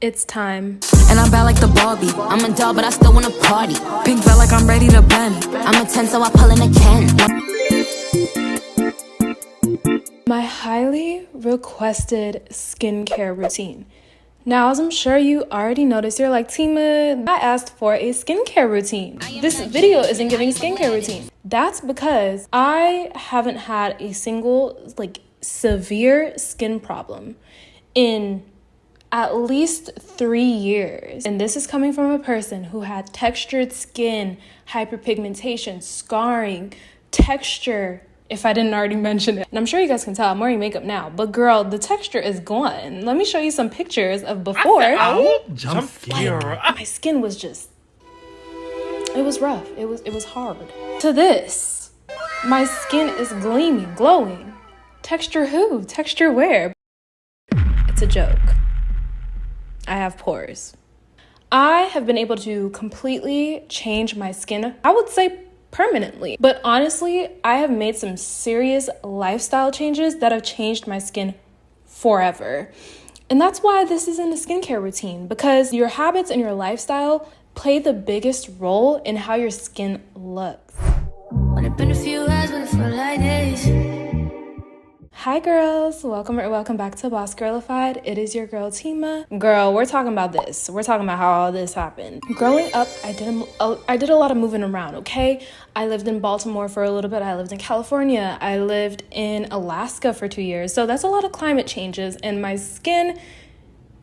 It's time. And I'm bad like the Barbie. I'm a doll, but I still wanna party. Pink felt like I'm ready to bend. I'm a 10, so I pull in a Ken. My highly requested skincare routine. Now, as I'm sure you already noticed, you're like, Tima, I asked for a skincare routine. This video isn't giving skincare routine. That's because I haven't had a single, severe skin problem in at least 3 years. And this is coming from a person who had textured skin, hyperpigmentation, scarring, texture, if I didn't already mention it. And I'm sure you guys can tell I'm wearing makeup now, but girl, the texture is gone. Let me show you some pictures of before. Jump scare. My skin was just, it was rough. It was hard. To this, my skin is gleaming, glowing. Texture who? Texture where? It's a joke. I have pores. I have been able to completely change my skin, I would say permanently. But honestly, I have made some serious lifestyle changes that have changed my skin forever. And that's why this isn't a skincare routine, because your habits and your lifestyle play the biggest role in how your skin looks. When it's been a few hours, when it felt like days. Hi girls, welcome back to Boss Girlified. It is your girl Tima. Girl, we're talking about this. We're talking about how all this happened. Growing up, I did a lot of moving around, okay? I lived in Baltimore for a little bit. I lived in California. I lived in Alaska for 2 years. So that's a lot of climate changes, and my skin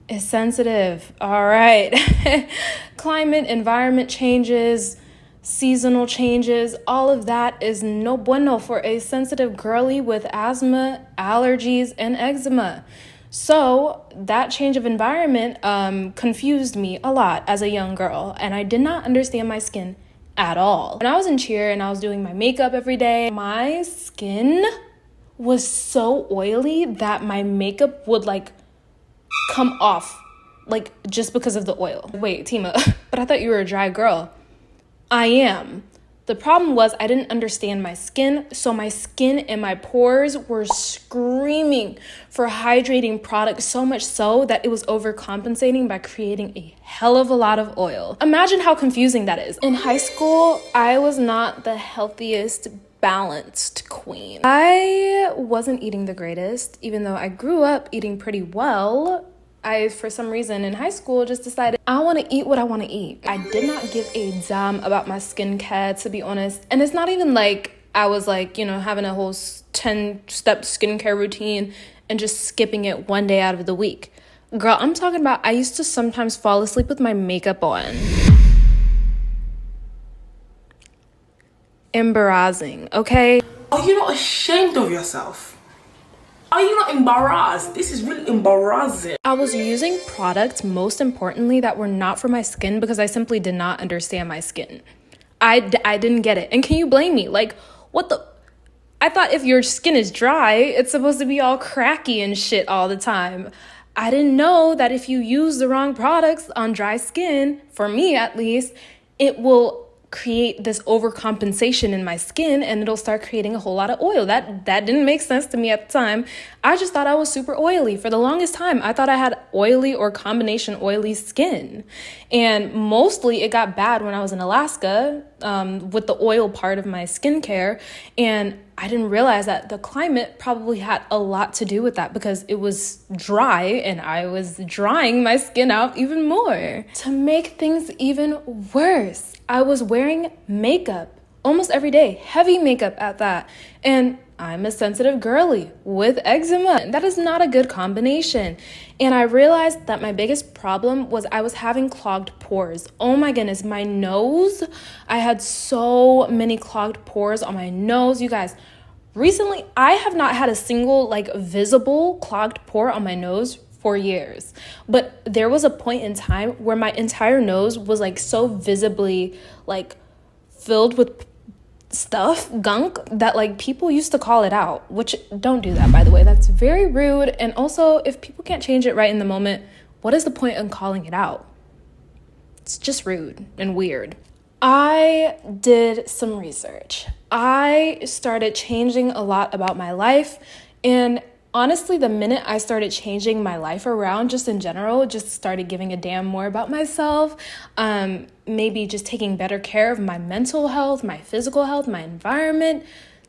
is sensitive. All right. Climate, environment changes, seasonal changes, all of that is no bueno for a sensitive girly with asthma, allergies, and eczema. So that change of environment confused me a lot as a young girl, and I did not understand my skin at all. When I was in cheer and I was doing my makeup every day, my skin was so oily that my makeup would come off just because of the oil. Wait, Tima, but I thought you were a dry girl. I am. The problem was I didn't understand my skin, so my skin and my pores were screaming for hydrating products, so much so that it was overcompensating by creating a hell of a lot of oil. Imagine how confusing that is. In high school, I was not the healthiest, balanced queen. I wasn't eating the greatest, even though I grew up eating pretty well. I, for some reason in high school, just decided I want to eat what I want to eat. I did not give a damn about my skincare, to be honest. And it's not even like I was having a whole 10-step skincare routine and just skipping it one day out of the week. Girl, I'm talking about I used to sometimes fall asleep with my makeup on. Embarrassing, okay? Are you not ashamed of yourself? Are you not embarrassed? This is really embarrassing. I was using products, most importantly, that were not for my skin because I simply did not understand my skin. I didn't get it. And can you blame me? What the? I thought if your skin is dry, it's supposed to be all cracky and shit all the time. I didn't know that if you use the wrong products on dry skin, for me at least, it will create this overcompensation in my skin and it'll start creating a whole lot of oil. That didn't make sense to me at the time. I just thought I was super oily. For the longest time, I thought I had oily or combination oily skin. And mostly it got bad when I was in Alaska with the oil part of my skincare. And I didn't realize that the climate probably had a lot to do with that because it was dry and I was drying my skin out even more. To make things even worse, I was wearing makeup almost every day, heavy makeup at that. And I'm a sensitive girly with eczema. That is not a good combination. And I realized that my biggest problem was I was having clogged pores. Oh my goodness, my nose. I had so many clogged pores on my nose. You guys, recently I have not had a single visible clogged pore on my nose for years. But there was a point in time where my entire nose was so visibly filled with stuff, gunk, that people used to call it out, which don't do that, by the way. That's very rude. And also, if people can't change it right in the moment, what is the point in calling it out? It's just rude and weird. I did some research. I started changing a lot about my life, and honestly, the minute I started changing my life around, just in general, just started giving a damn more about myself, maybe just taking better care of my mental health, my physical health, my environment,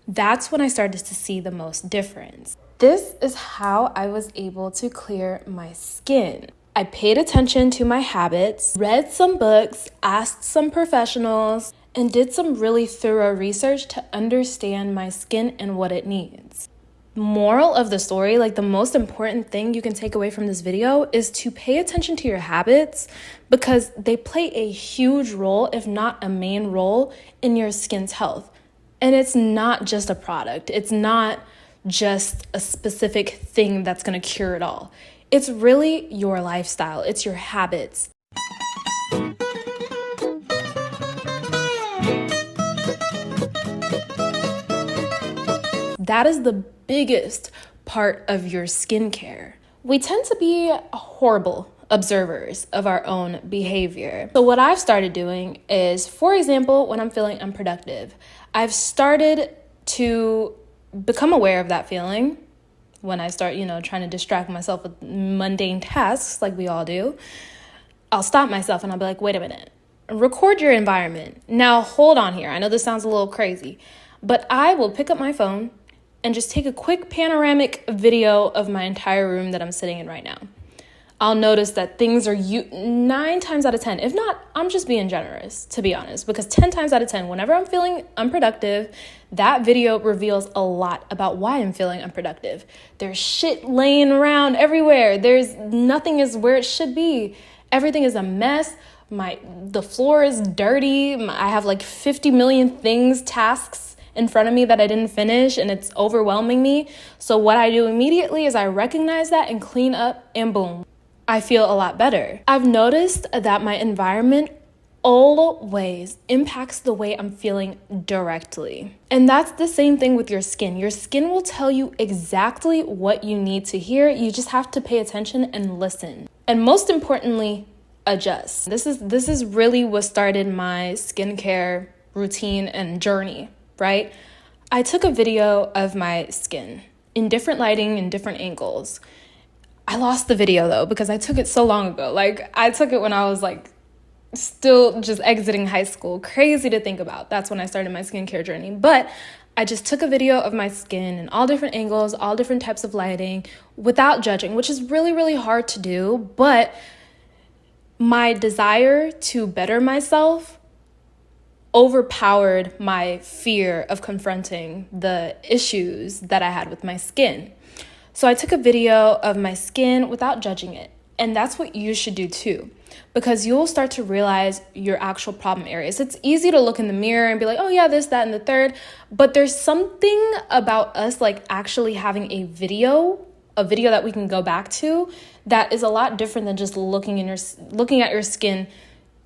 that's when I started to see the most difference. This is how I was able to clear my skin. I paid attention to my habits, read some books, asked some professionals, and did some really thorough research to understand my skin and what it needs. Moral of the story, like the most important thing you can take away from this video is to pay attention to your habits because they play a huge role, if not a main role, in your skin's health. And it's not just a product. It's not just a specific thing that's going to cure it all. It's really your lifestyle. It's your habits. That is the biggest part of your skincare. We tend to be horrible observers of our own behavior. So what I've started doing is, for example, when I'm feeling unproductive, I've started to become aware of that feeling. When I start, trying to distract myself with mundane tasks like we all do, I'll stop myself and I'll be like, wait a minute, record your environment. Now, hold on here. I know this sounds a little crazy, but I will pick up my phone and just take a quick panoramic video of my entire room that I'm sitting in right now. I'll notice that things are 9 times out of 10. If not, I'm just being generous, to be honest, because 10 times out of 10, whenever I'm feeling unproductive, that video reveals a lot about why I'm feeling unproductive. There's shit laying around everywhere. Nothing is where it should be. Everything is a mess. The floor is dirty. I have like 50 million tasks in front of me that I didn't finish, and it's overwhelming me. So what I do immediately is I recognize that and clean up, and boom, I feel a lot better. I've noticed that my environment always impacts the way I'm feeling directly. And that's the same thing with your skin. Your skin will tell you exactly what you need to hear. You just have to pay attention and listen. And most importantly, adjust. This is really what started my skincare routine and journey, right? I took a video of my skin in different lighting and different angles. I lost the video though, because I took it so long ago. Like I took it when I was like still just exiting high school. Crazy to think about. That's when I started my skincare journey. But I just took a video of my skin in all different angles, all different types of lighting without judging, which is really, really hard to do. But my desire to better myself overpowered my fear of confronting the issues that I had with my skin. So I took a video of my skin without judging it. And that's what you should do too, because you'll start to realize your actual problem areas. It's easy to look in the mirror and be like, oh yeah, this, that, and the third. But there's something about us like actually having a video that we can go back to that is a lot different than just looking at your skin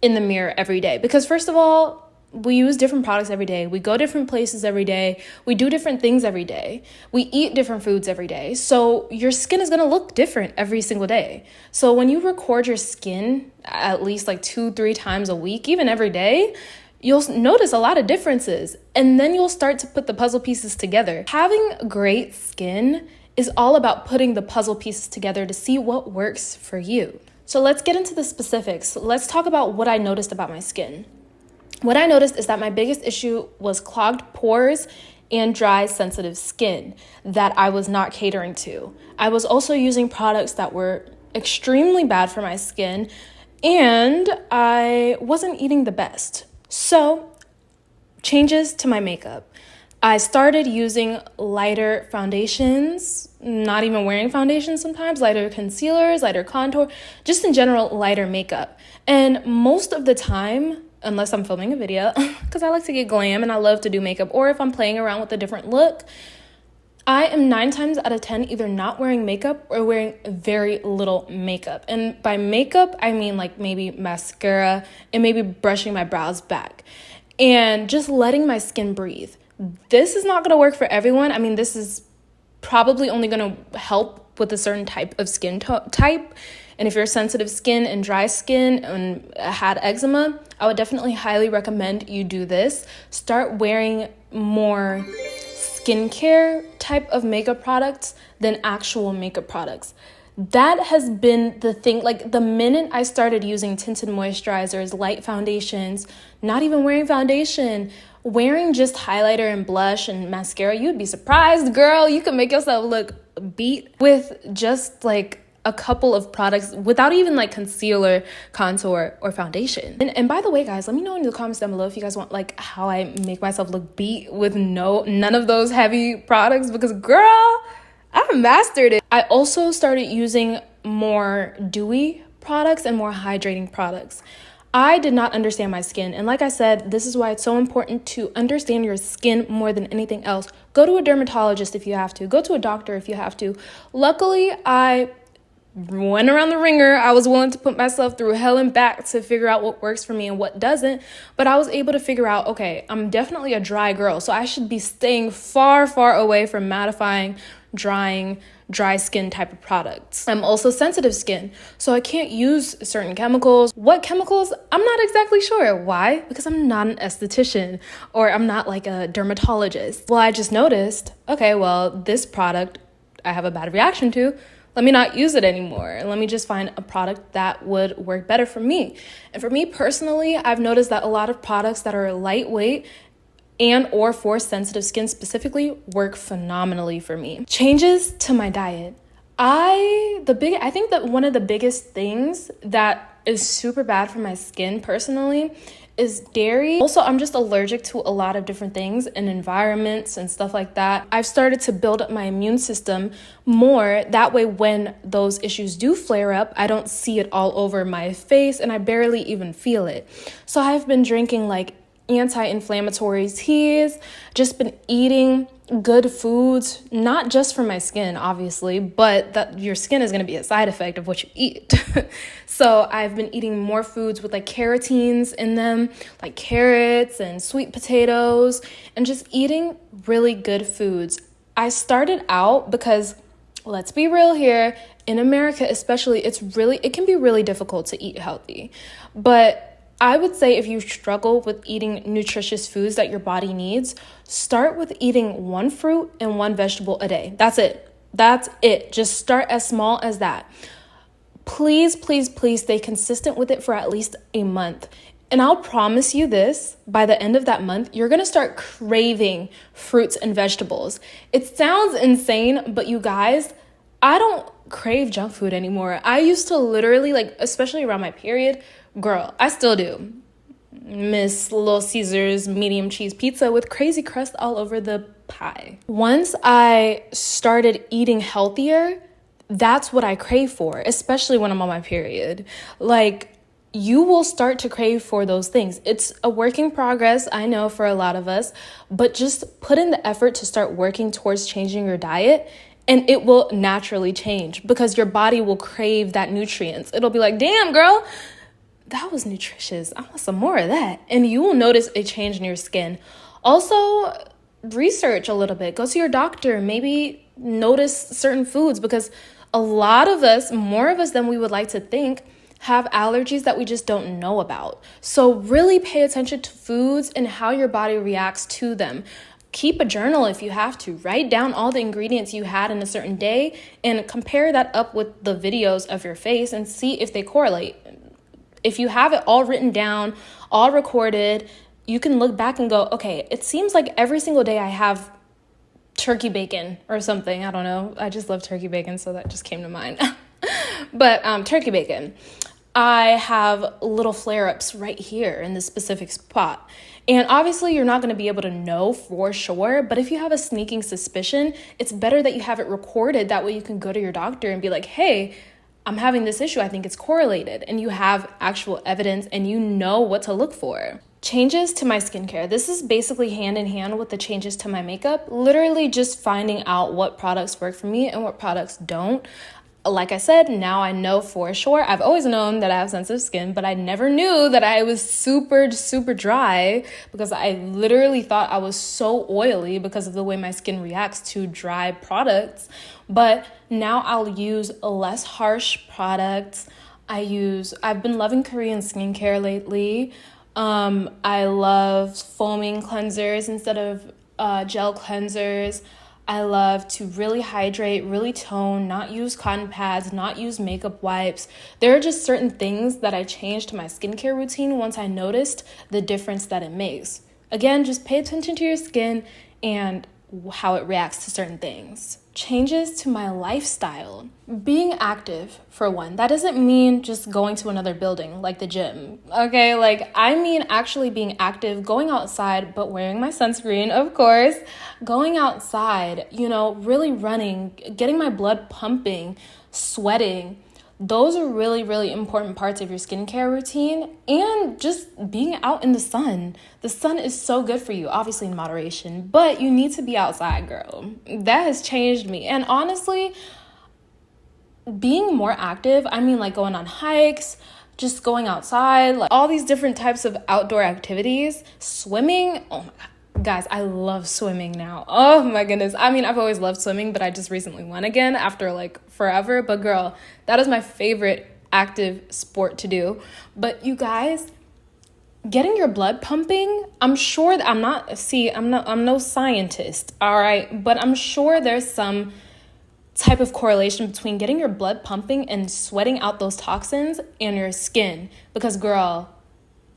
in the mirror every day. Because first of all, we use different products every day. We go different places every day. We do different things every day. We eat different foods every day. So your skin is going to look different every single day. So when you record your skin at least like 2-3 times a week, even every day, you'll notice a lot of differences. And then you'll start to put the puzzle pieces together. Having great skin is all about putting the puzzle pieces together to see what works for you. So let's get into the specifics. Let's talk about what I noticed about my skin. What I noticed is that my biggest issue was clogged pores and dry, sensitive skin that I was not catering to. I was also using products that were extremely bad for my skin, and I wasn't eating the best. So, changes to my makeup. I started using lighter foundations, not even wearing foundations sometimes, lighter concealers, lighter contour, just in general, lighter makeup. And most of the time, unless I'm filming a video, because I like to get glam and I love to do makeup, or if I'm playing around with a different look, I am 9 times out of 10 either not wearing makeup or wearing very little makeup. And by makeup, I mean like maybe mascara and maybe brushing my brows back and just letting my skin breathe. This is not going to work for everyone. I mean, this is probably only going to help with a certain type of skin type. And if you're sensitive skin and dry skin and had eczema, I would definitely highly recommend you do this. Start wearing more skincare type of makeup products than actual makeup products. That has been the thing. Like, the minute I started using tinted moisturizers, light foundations, not even wearing foundation, wearing just highlighter and blush and mascara, you'd be surprised, girl. You can make yourself look beat with just like a couple of products without even like concealer, contour, or foundation. And by the way, guys, let me know in the comments down below if you guys want like how I make myself look beat with none of those heavy products, because girl, I've mastered it. I also started using more dewy products and more hydrating products. I did not understand my skin. And like I said, this is why it's so important to understand your skin more than anything else. Go to a dermatologist if you have to. Go to a doctor if you have to. Luckily, I went around the ringer. I was willing to put myself through hell and back to figure out what works for me and what doesn't. But I was able to figure out, okay, I'm definitely a dry girl, so I should be staying far, far away from mattifying, drying, dry skin type of products. I'm also sensitive skin, so I can't use certain chemicals. What chemicals? I'm not exactly sure. Why? Because I'm not an esthetician, or I'm not like a dermatologist. Well, I just noticed, okay, well, this product I have a bad reaction to. Let me not use it anymore. Let me just find a product that would work better for me. And for me personally, I've noticed that a lot of products that are lightweight and or for sensitive skin specifically work phenomenally for me. Changes to my diet. I think that one of the biggest things that is super bad for my skin personally is dairy. Also, I'm just allergic to a lot of different things and environments and stuff like that. I've started to build up my immune system more. That way, when those issues do flare up, I don't see it all over my face and I barely even feel it. So I've been drinking like anti-inflammatory teas, just been eating good foods, not just for my skin, obviously, but that your skin is going to be a side effect of what you eat. So I've been eating more foods with like carotenes in them, like carrots and sweet potatoes, and just eating really good foods. I started out because, let's be real here, in America especially, it can be really difficult to eat healthy. But I would say if you struggle with eating nutritious foods that your body needs, start with eating one fruit and one vegetable a day. That's it. Just start as small as that. Please, please, please stay consistent with it for at least a month. And I'll promise you this, by the end of that month, you're going to start craving fruits and vegetables. It sounds insane, but you guys, I don't crave junk food anymore. I used to literally, like, especially around my period, girl, I still do. Miss Little Caesars medium cheese pizza with crazy crust all over the pie. Once I started eating healthier, that's what I crave for, especially when I'm on my period. Like, you will start to crave for those things. It's a work in progress, I know, for a lot of us, but just put in the effort to start working towards changing your diet, and it will naturally change because your body will crave that nutrients. It'll be like, damn, girl, that was nutritious. I want some more of that. And you will notice a change in your skin. Also, research a little bit. Go to your doctor. Maybe notice certain foods, because a lot of us, more of us than we would like to think, have allergies that we just don't know about. So really pay attention to foods and how your body reacts to them. Keep a journal if you have to. Write down all the ingredients you had in a certain day and compare that up with the videos of your face and see if they correlate. If you have it all written down, all recorded, you can look back and go, okay, it seems like every single day I have turkey bacon or something. I don't know. I just love turkey bacon, so that just came to mind. But turkey bacon, I have little flare-ups right here in this specific spot. And obviously you're not going to be able to know for sure, but if you have a sneaking suspicion, it's better that you have it recorded. That way you can go to your doctor and be like, hey, I'm having this issue. I think it's correlated. And you have actual evidence and you know what to look for. Changes to my skincare. This is basically hand in hand with the changes to my makeup. Literally just finding out what products work for me and what products don't. Like I said, now I know for sure. I've always known that I have sensitive skin, but I never knew that I was super, super dry, because I literally thought I was so oily because of the way my skin reacts to dry products. But now I'll use less harsh products. I've been loving Korean skincare lately. I love foaming cleansers instead of gel cleansers. I love to really hydrate, really tone, not use cotton pads, not use makeup wipes. There are just certain things that I changed to my skincare routine once I noticed the difference that it makes. Again, just pay attention to your skin and how it reacts to certain things. Changes to my lifestyle. Being active, for one. That doesn't mean just going to another building like the gym. Okay, like I mean actually being active, going outside, but wearing my sunscreen, of course. Going outside, you know, really running, getting my blood pumping, sweating. Those are really, really important parts of your skincare routine, and just being out in the sun. The sun is so good for you, obviously in moderation, but you need to be outside, girl. That has changed me. And honestly, being more active, I mean like going on hikes, just going outside, like all these different types of outdoor activities. Swimming, oh my God. Guys, I love swimming now. Oh my goodness. I mean, I've always loved swimming, but I just recently went again after like forever. But girl, that is my favorite active sport to do. But you guys, getting your blood pumping, I'm sure that I'm no scientist, all right? But I'm sure there's some type of correlation between getting your blood pumping and sweating out those toxins in your skin. Because girl,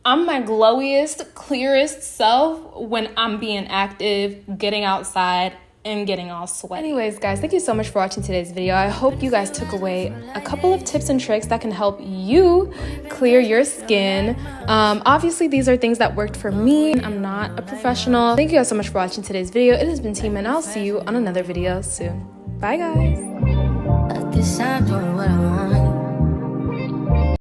I'm my glowiest, clearest self when I'm being active, getting outside, and getting all sweaty. Anyways, guys, thank you so much for watching today's video. I hope you guys took away a couple of tips and tricks that can help you clear your skin. Obviously, these are things that worked for me. I'm not a professional. Thank you guys so much for watching today's video. It has been Tima, and I'll see you on another video soon. Bye, guys. I guess I'm doing what I want.